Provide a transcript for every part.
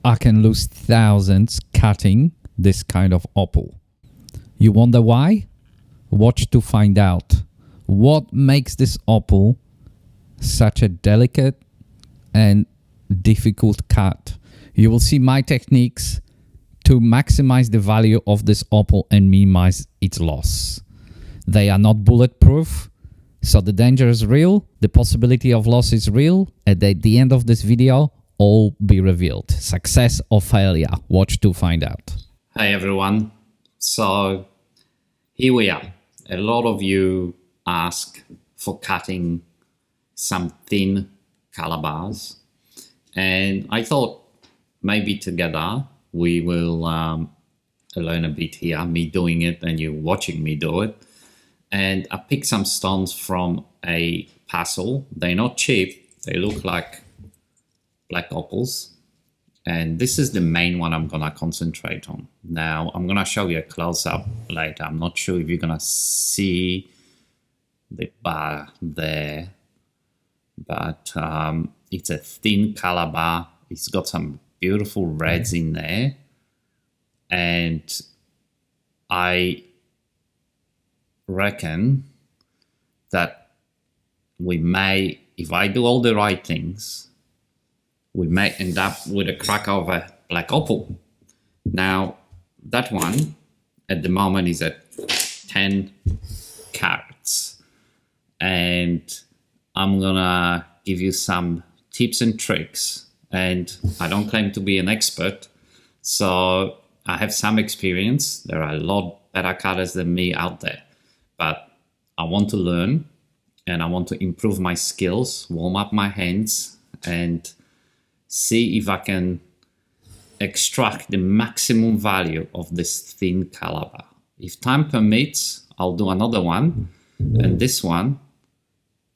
I can lose thousands cutting this kind of opal. You wonder why? Watch to find out. What makes this opal such a delicate and difficult cut? You will see my techniques to maximize the value of this opal and minimize its loss. They are not bulletproof, so the danger is real, the possibility of loss is real, and at the end of this video, all be revealed. Success or failure, watch to find out. Hey everyone, so here we are. A lot of you ask for cutting some thin calabars, and I thought maybe together we will learn a bit here, me doing it and you watching me do it. And I picked some stones from a puzzle. They're not cheap, they look like black opals, and this is the main one I'm gonna concentrate on. Now I'm gonna show you a close-up later. I'm not sure if you're gonna see the bar there, but it's a thin calabar. It's got some beautiful reds in there, and I reckon that we may, if I do all the right things, we may end up with a crack of a black opal. Now that one at the moment is at 10 carats, and I'm gonna give you some tips and tricks. And I don't claim to be an expert, so I have some experience. There are a lot better cutters than me out there, but I want to learn and I want to improve my skills, warm up my hands, and see if I can extract the maximum value of this thin calabar. If time permits, I'll do another one, and this one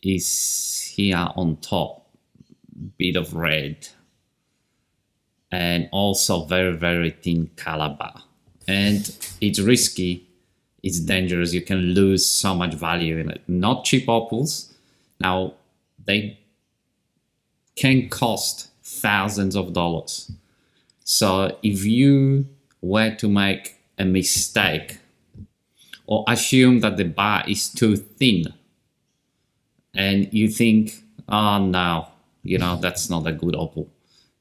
is here on top, bit of red, and also very, very thin calabar. And it's risky, it's dangerous, you can lose so much value in it. Not cheap opals. Now, they can cost thousands of dollars. So if you were to make a mistake or assume that the bar is too thin and you think, oh no, you know, that's not a good opal,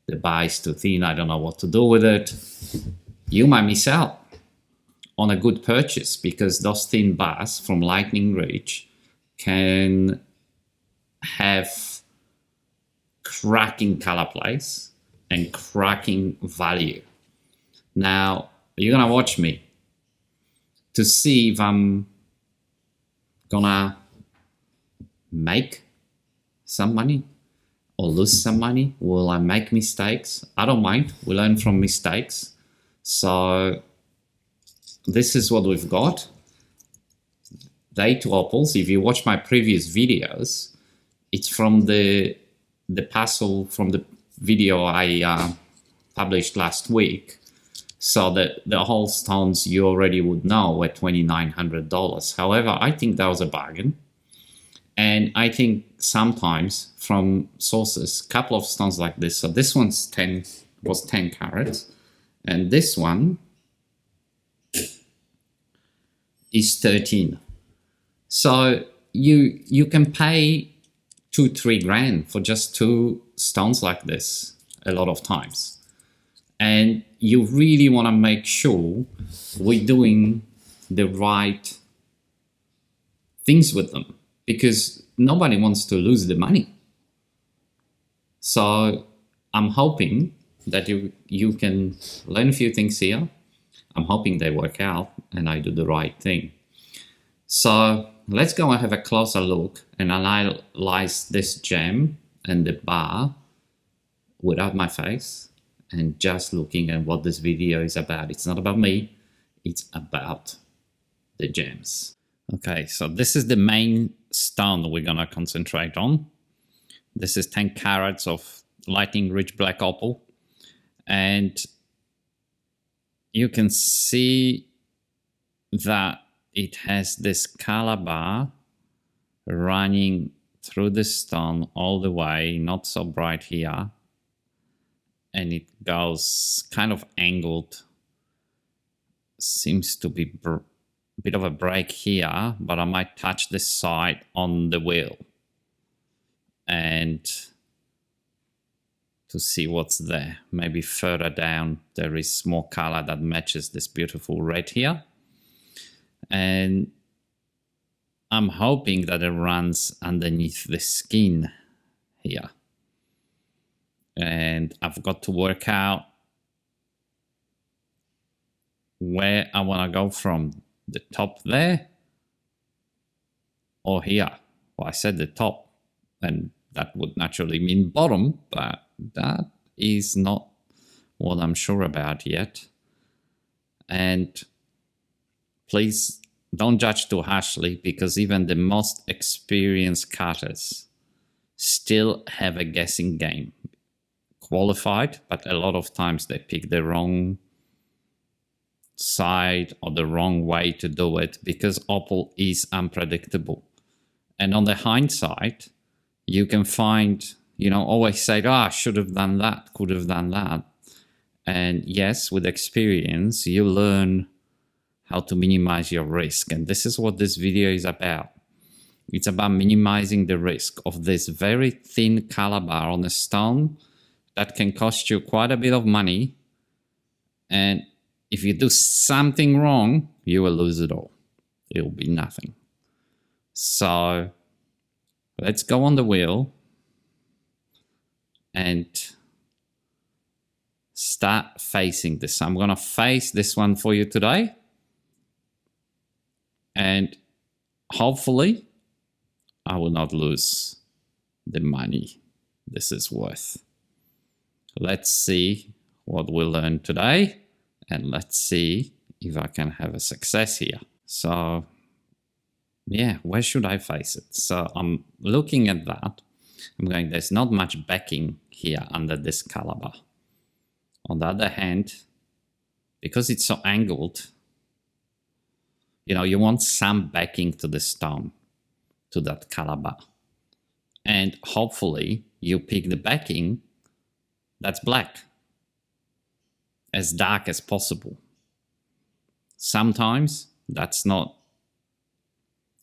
the bar is too thin, I don't know what to do with it, you might miss out on a good purchase, because those thin bars from Lightning Ridge can have cracking color plays and cracking value. Now you're gonna watch me to see if I'm gonna make some money or lose some money. Will I make mistakes? I don't mind, we learn from mistakes. So this is what we've got. Day 2 opals. If you watch my previous videos, it's from the puzzle from the video I published last week. So the whole stones you already would know were $2,900. However, I think that was a bargain. And I think sometimes from sources, a couple of stones like this. So this one's 10 carats, and this one is 13. So you can pay 2-3 grand for just 2 stones like this a lot of times. And you really want to make sure we're doing the right things with them, because nobody wants to lose the money. So I'm hoping that you can learn a few things here. I'm hoping they work out and I do the right thing. So let's go and have a closer look and analyze this gem and the bar without my face and just looking at what this video is about. It's not about me, it's about the gems. Okay, so this is the main stone we're gonna concentrate on. This is 10 carats of Lightning Ridge black opal, and you can see that it has this calabar running through the stone all the way, not so bright here, and it goes kind of angled. Seems to be a bit of a break here, but I might touch this side on the wheel and to see what's there. Maybe further down there is more color that matches this beautiful red here. And I'm hoping that it runs underneath the skin here. And I've got to work out where I want to go from, the top there or here. Well, I said the top, and that would naturally mean bottom, but that is not what I'm sure about yet. And please don't judge too harshly, because even the most experienced cutters still have a guessing game. Qualified, but a lot of times they pick the wrong side or the wrong way to do it, because opal is unpredictable. And on the hindsight, you can find, always say, I should have done that, could have done that. And yes, with experience, you learn how to minimize your risk. And this is what this video is about. It's about minimizing the risk of this very thin calabar on a stone that can cost you quite a bit of money. And if you do something wrong, you will lose it all. It will be nothing. So let's go on the wheel and start facing this. I'm going to face this one for you today. And hopefully I will not lose the money this is worth. Let's see what we learn today. And let's see if I can have a success here. So yeah, where should I face it? So I'm looking at that. I'm going, there's not much backing here under this calabar. On the other hand, because it's so angled, you want some backing to the stone, to that calabar. And hopefully you pick the backing that's black, as dark as possible. Sometimes that's not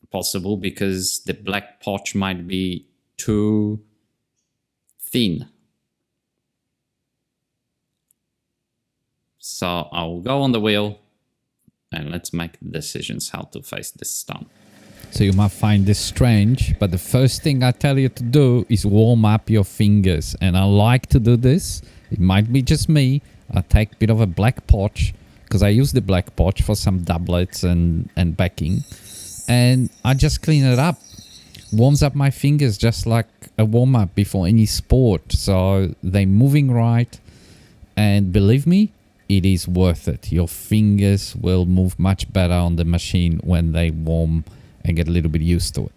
possible because the black potch might be too thin. So I'll go on the wheel and let's make decisions how to face this stone. So you might find this strange, but the first thing I tell you to do is warm up your fingers. And I like to do this. It might be just me. I take a bit of a black potch, because I use the black potch for some doublets and backing. And I just clean it up. Warms up my fingers just like a warm-up before any sport. So they're moving right. And believe me, it is worth it. Your fingers will move much better on the machine when they warm and get a little bit used to it.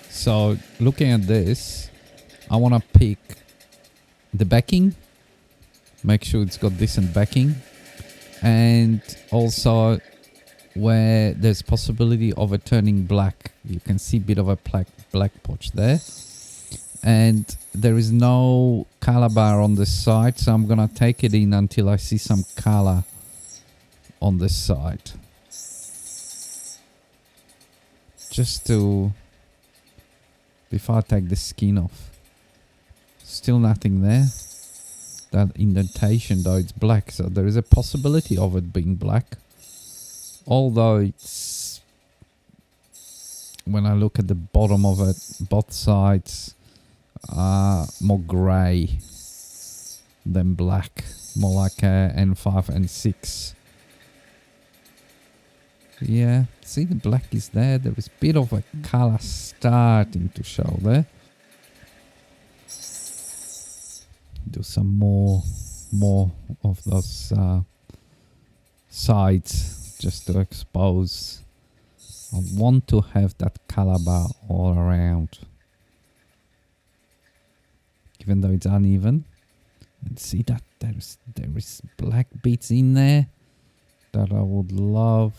So looking at this, I want to pick the backing. Make sure it's got decent backing. And also where there's possibility of it turning black. You can see a bit of a black potch there. And there is no calabar on this side, so I'm going to take it in until I see some color on this side. Just to, before I take the skin off. Still nothing there. That indentation though, it's black, so there is a possibility of it being black. Although it's, when I look at the bottom of it, both sides are more grey than black, more like a N5 and 6. Yeah, see the black is there. There is a bit of a color starting to show there. Do some more of those sides just to expose. I want to have that calabar all around, even though it's uneven. And see that there is black bits in there that I would love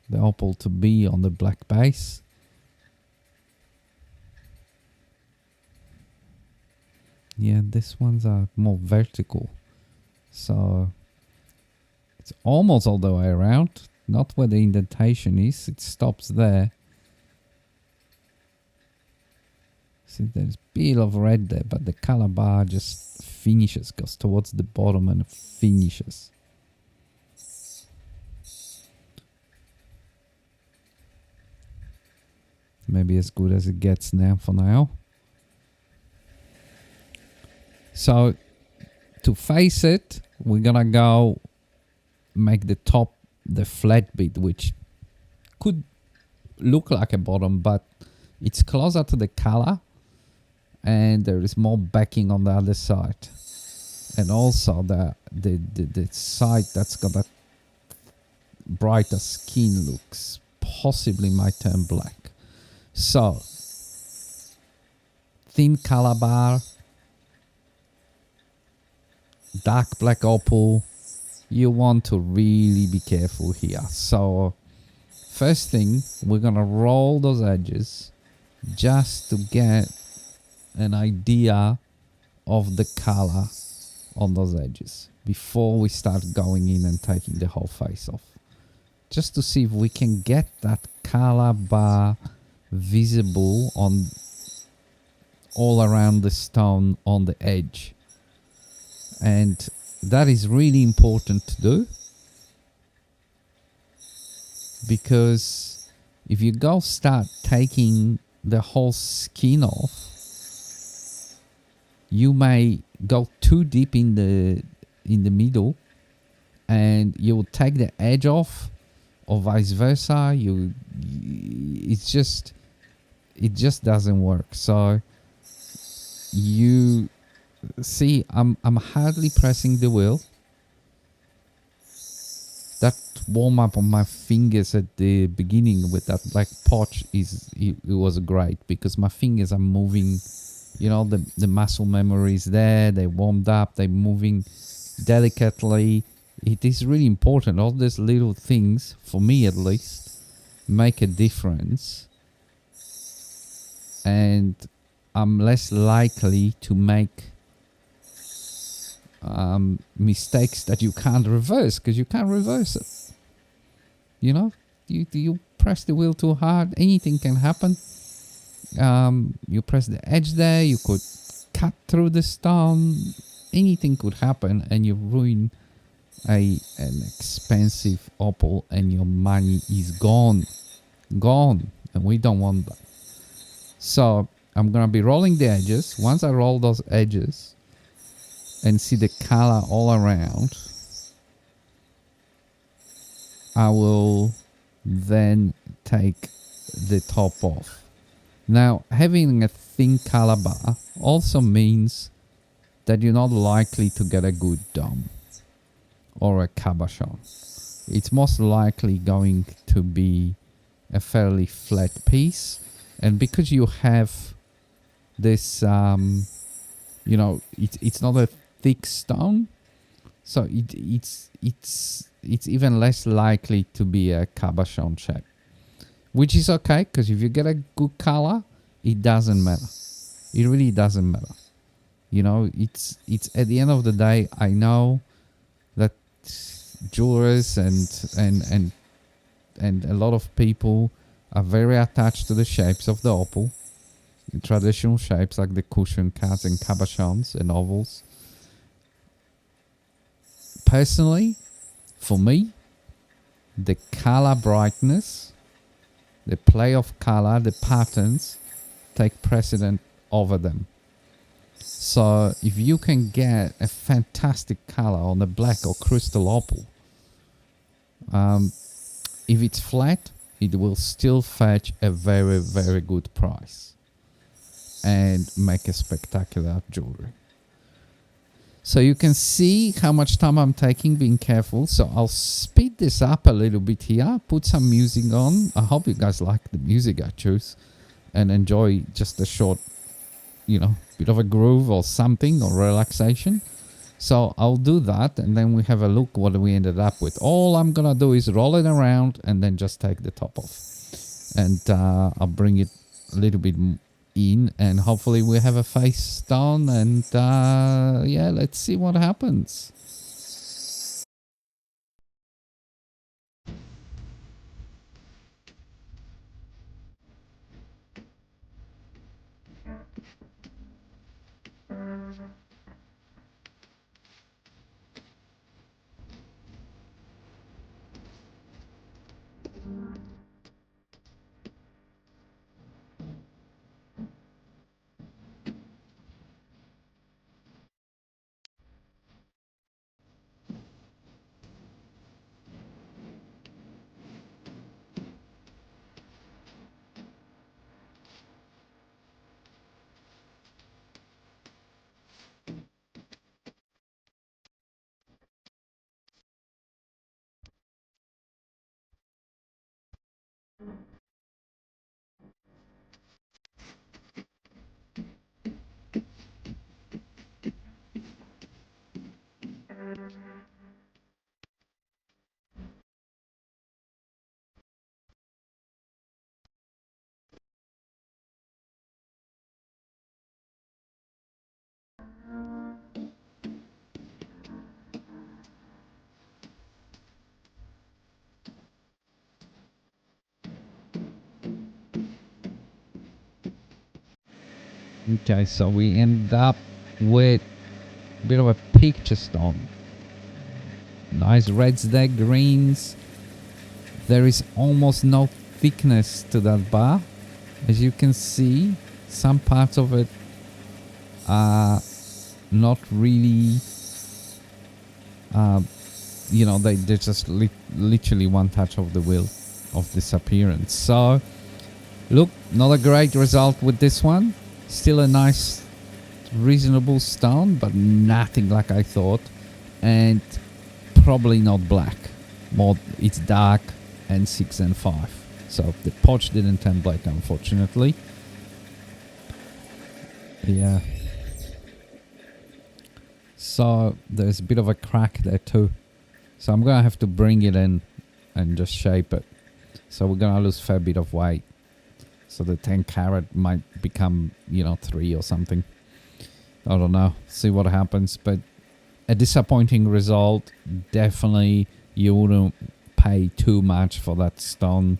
the opal to be on the black base. Yeah, these ones are more vertical. So it's almost all the way around. Not where the indentation is. It stops there. See, there's a bit of red there, but the color bar just finishes, goes towards the bottom and finishes. Maybe as good as it gets now for now. So to face it, we're gonna go make the top the flat bit, which could look like a bottom, but it's closer to the color and there is more backing on the other side. And also the side that's got a brighter skin looks possibly might turn black. So thin color bar, dark black opal. You want to really be careful here. So first thing, we're gonna roll those edges just to get an idea of the color on those edges before we start going in and taking the whole face off. Just to see if we can get that color bar visible on all around the stone on the edge. And that is really important to do, because if you go start taking the whole skin off, you may go too deep in the middle and you will take the edge off, or vice versa. It just doesn't work. So you see, I'm hardly pressing the wheel. That warm up on my fingers at the beginning with that black potch it was great, because my fingers are moving. You know, the muscle memory is there. They warmed up. They're moving delicately. It is really important. All these little things, for me at least, make a difference. And I'm less likely to make mistakes that you can't reverse, because you can't reverse it. You know, you press the wheel too hard, anything can happen. You press the edge there, you could cut through the stone, anything could happen, and you ruin an expensive opal, and your money is gone, and we don't want that. So I'm gonna be rolling the edges. Once I roll those edges and see the color all around, I will then take the top off. Now, having a thin color bar also means that you're not likely to get a good dome or a cabochon. It's most likely going to be a fairly flat piece, and because you have this, you know, it's not a thick stone, so it's even less likely to be a cabochon shape. Which is okay, because if you get a good color, it doesn't matter. It really doesn't matter. You know, it's at the end of the day, I know that jewelers and a lot of people are very attached to the shapes of the opal, the traditional shapes like the cushion cuts and cabochons and ovals. Personally, for me, the color brightness, the play of color, the patterns take precedent over them. So if you can get a fantastic color on a black or crystal opal, if it's flat, it will still fetch a very, very good price and make a spectacular jewelry. So you can see how much time I'm taking being careful. So I'll speed this up a little bit here, put some music on. I hope you guys like the music I choose and enjoy just a short, you know, bit of a groove or something, or relaxation. So I'll do that, and then we have a look what we ended up with. All I'm gonna do is roll it around and then just take the top off. And I'll bring it a little bit in, and hopefully we have a face stone, and yeah, let's see what happens. Okay, so we end up with a bit of a picture stone. Nice reds there, greens. There is almost no thickness to that bar. As you can see, some parts of it are not really, they're just literally one touch of the wheel of this appearance. So, look, not a great result with this one. Still a nice, reasonable stone, but nothing like I thought. And probably not black. More, it's dark and 6 and 5. So the potch didn't turn black, unfortunately. Yeah. So there's a bit of a crack there too. So I'm gonna have to bring it in and just shape it. So we're gonna lose a fair bit of weight. So the 10 carat might become, 3 or something. I don't know. See what happens. But a disappointing result. Definitely you wouldn't pay too much for that stone.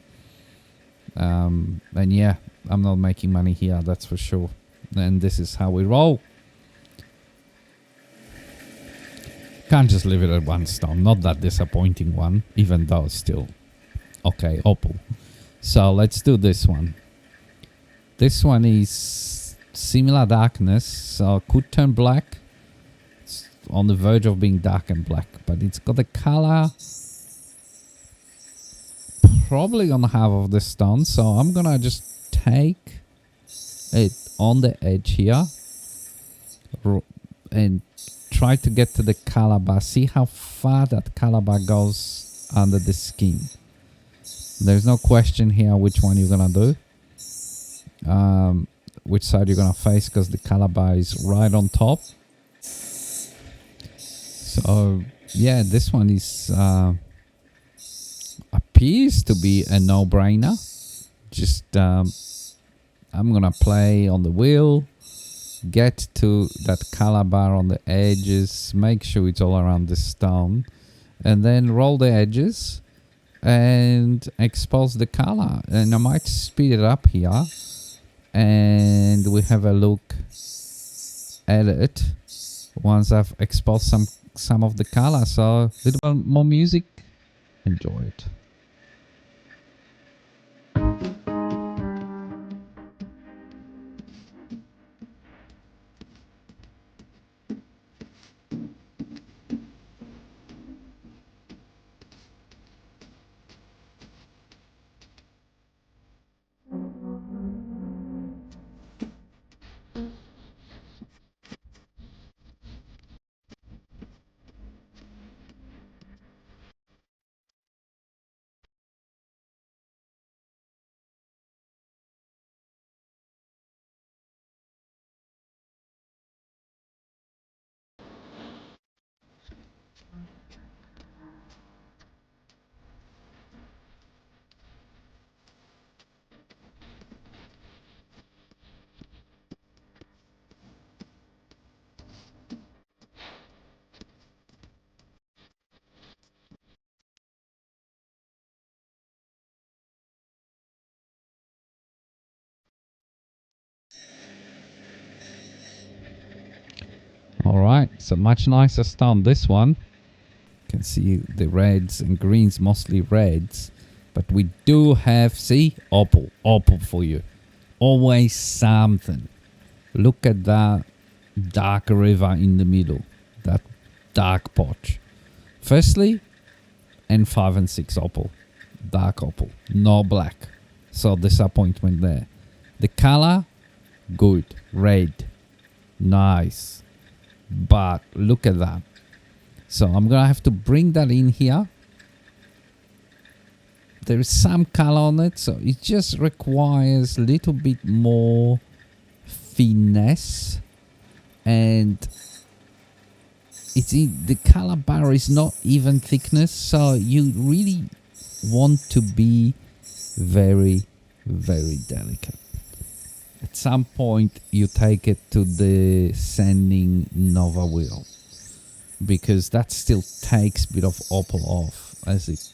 And yeah, I'm not making money here, that's for sure. And this is how we roll. Can't just leave it at one stone. Not that disappointing one, even though still. Okay, opal. So let's do this one. This one is similar darkness, so could turn black. It's on the verge of being dark and black, but it's got the color probably on half of the stone. So I'm gonna just take it on the edge here and try to get to the calabar. See how far that calabar goes under the skin. There's no question here which one you're gonna do, which side you're gonna face, because the calabar is right on top. So yeah, this one is appears to be a no-brainer. Just I'm gonna play on the wheel, get to that calabar on the edges, make sure it's all around the stone, and then roll the edges and expose the color. And I might speed it up here and we have a look at it once I've exposed some of the color. So a little bit more music, enjoy it. All right, so much nicer stone. This one, you can see the reds and greens, mostly reds. But we do have, see, opal. Opal for you. Always something. Look at that dark river in the middle. That dark patch. Firstly, N5 and 6 opal. Dark opal. No black. So disappointment there. The color, good. Red. Nice. But look at that. So I'm going to have to bring that in here. There is some color on it, so it just requires a little bit more finesse. And the color bar is not even thickness, so you really want to be very, very delicate. At some point, you take it to the sanding Nova wheel, because that still takes a bit of opal off as it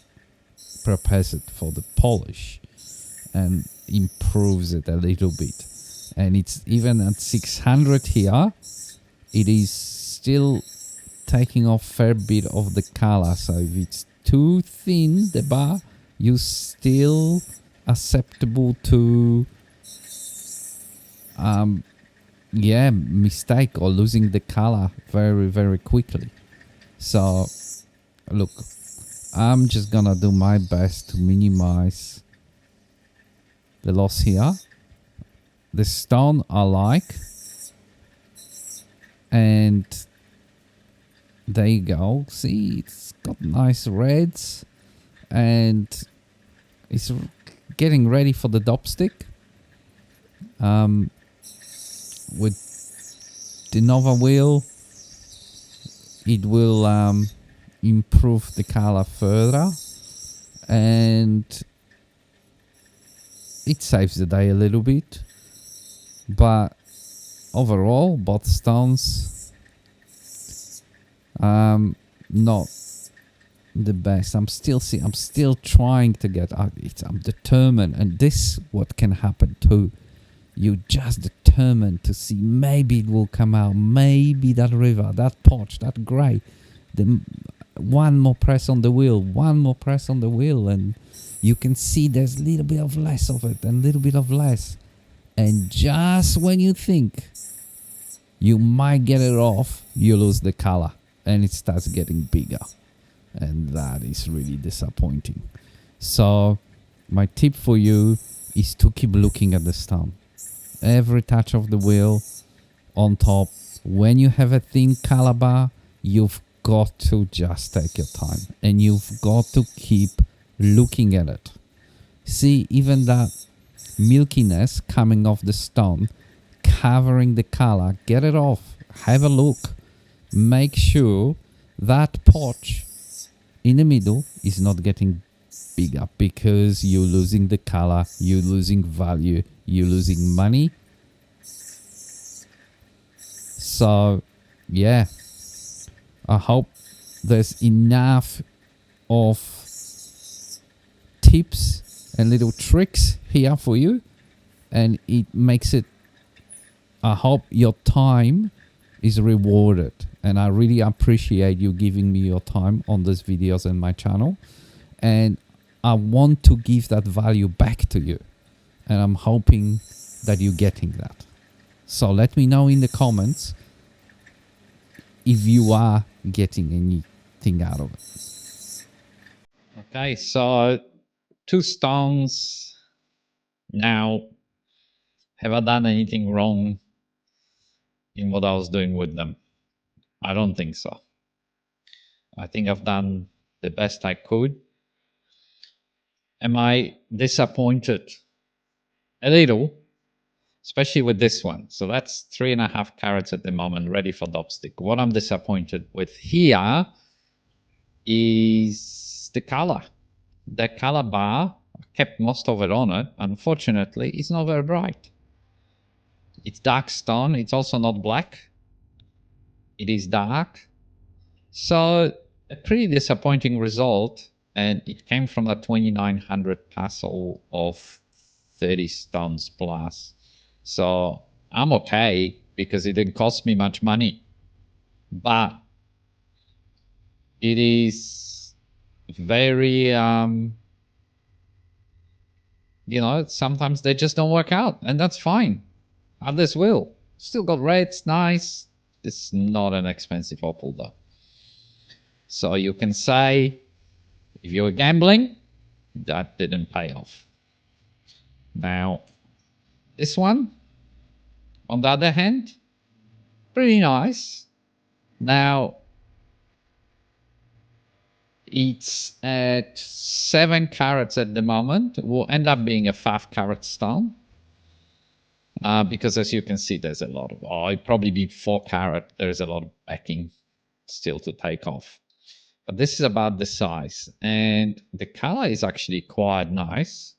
prepares it for the polish and improves it a little bit. And it's even at 600 here, it is still taking off fair bit of the color. So if it's too thin, the bar, you still acceptable to mistake or losing the color very, very quickly. So look, I'm just gonna do my best to minimize the loss here. The stone I like, and there you go. See, it's got nice reds, and it's getting ready for the dopstick. With the Nova wheel, it will improve the color further, and it saves the day a little bit. But overall, both stones not the best. I'm still trying to get out it. I'm determined, and this what can happen too. You just determined to see, maybe it will come out, maybe that river, that potch, that grey. One more press on the wheel, and you can see there's a little bit of less of it and a little bit of less. And just when you think you might get it off, you lose the color and it starts getting bigger. And that is really disappointing. So my tip for you is to keep looking at the stone. Every touch of the wheel on top. When you have a thin color bar, you've got to just take your time and you've got to keep looking at it. See, even that milkiness coming off the stone, covering the color, get it off, have a look, make sure that potch in the middle is not getting bigger, because you're losing the color, you're losing value, you're losing money. So yeah, I hope there's enough of tips and little tricks here for you, and it makes it, I hope your time is rewarded, and I really appreciate you giving me your time on these videos and my channel, and I want to give that value back to you, and I'm hoping that you're getting that. So let me know in the comments if you are getting anything out of it. Okay, so 2 stones. Now, have I done anything wrong in what I was doing with them? I don't think so. I think I've done the best I could. Am I disappointed? A little, especially with this one. So that's 3.5 carats at the moment, ready for dopstick. What I'm disappointed with here is the color. The color bar, I kept most of it on it. Unfortunately, it's not very bright. It's dark stone. It's also not black. It is dark. So a pretty disappointing result. And it came from a 2900 parcel of 30 stones plus. So I'm okay because it didn't cost me much money. but it is very, sometimes they just don't work out, and that's fine. Others will. Still got reds, nice. This is not an expensive opal though. So you can say, if you were gambling, that didn't pay off. Now, this one, on the other hand, pretty nice. Now, it's at 7 carats at the moment. It will end up being a 5-carat stone. Because as you can see, there's a lot of, it'd probably be 4-carat. There's a lot of backing still to take off. But this is about the size. And the color is actually quite nice.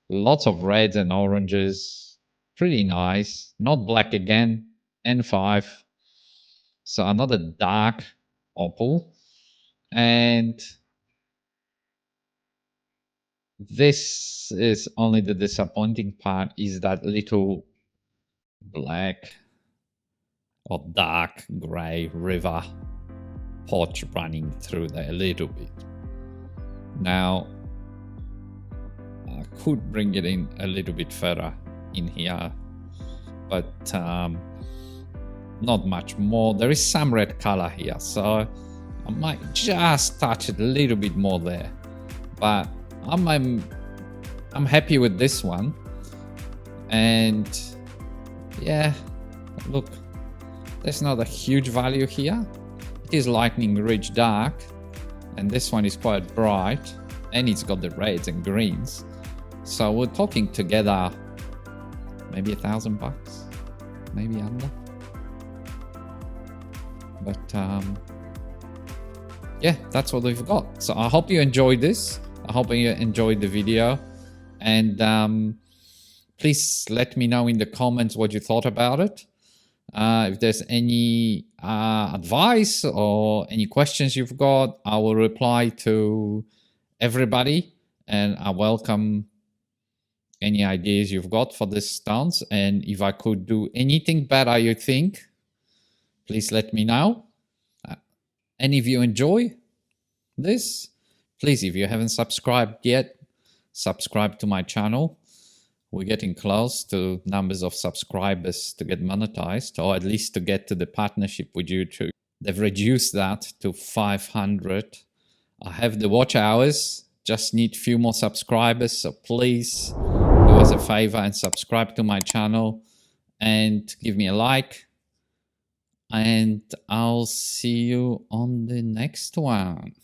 Lots of reds and oranges. Pretty nice. Not black again. N5. So another dark opal. And this is only the disappointing part, is that little black or dark gray river pot running through there a little bit. Now, I could bring it in a little bit further in here, but not much more. There is some red color here, so I might just touch it a little bit more there. But I'm happy with this one. And yeah, look, there's not a huge value here. It is lightning rich dark, and this one is quite bright, and it's got the reds and greens. So we're talking together maybe $1,000, maybe under. But yeah, that's what we've got. So I hope you enjoyed this. I hope you enjoyed the video, and please let me know in the comments what you thought about it. If there's any advice or any questions you've got, I will reply to everybody, and I welcome any ideas you've got for this stance. And if I could do anything better you think, please let me know. And if you enjoy this, please, if you haven't subscribed yet, subscribe to my channel. We're getting close to numbers of subscribers to get monetized, or at least to get to the partnership with YouTube. They've reduced that to 500. I have the watch hours, just need few more subscribers. So please do us a favor and subscribe to my channel and give me a like. And I'll see you on the next one.